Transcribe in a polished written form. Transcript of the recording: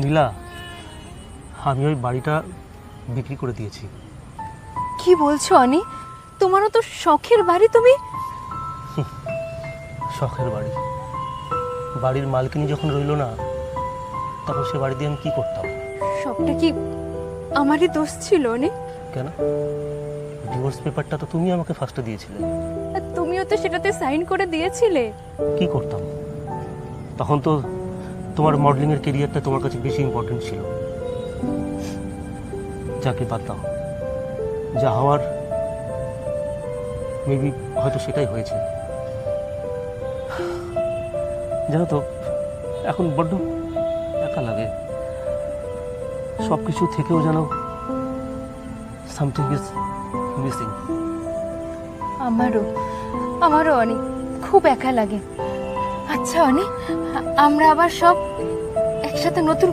নীলা, আমি ওই বাড়িটা বিক্রি করে দিয়েছি। কি বলছো অনি? তোমারও তো শখের বাড়ি, তুমি? শখের বাড়ি, বাড়ির মালকিনি যখন রইলো না, তখন সে বাড়ি দিয়ে আমি কি করতাম? সবটা কি আমারই দোষ ছিল অনি? কেন? ডিভোর্স পেপারটা তো তুমি আমাকে ফার্স্টে দিয়েছিলে। আর তুমিও তো সেটাতে সাইন করে দিয়েছিলে। কি করতাম? তখন তো তোমার মডেলিংয়ের কেরিয়ারটা তোমার কাছে বেশি ইম্পর্টেন্ট ছিল। যাকে বাদ দাও, যা হওয়ার মেবি হয়তো সেটাই হয়েছে। জানো তো, এখন বড্ড একা লাগে। সব কিছু থেকেও যেন সামথিং ইজ মিসিং। আমারও অনি খুব একা লাগে। আচ্ছা অনি, আমরা আবার সব একসাথে নতুন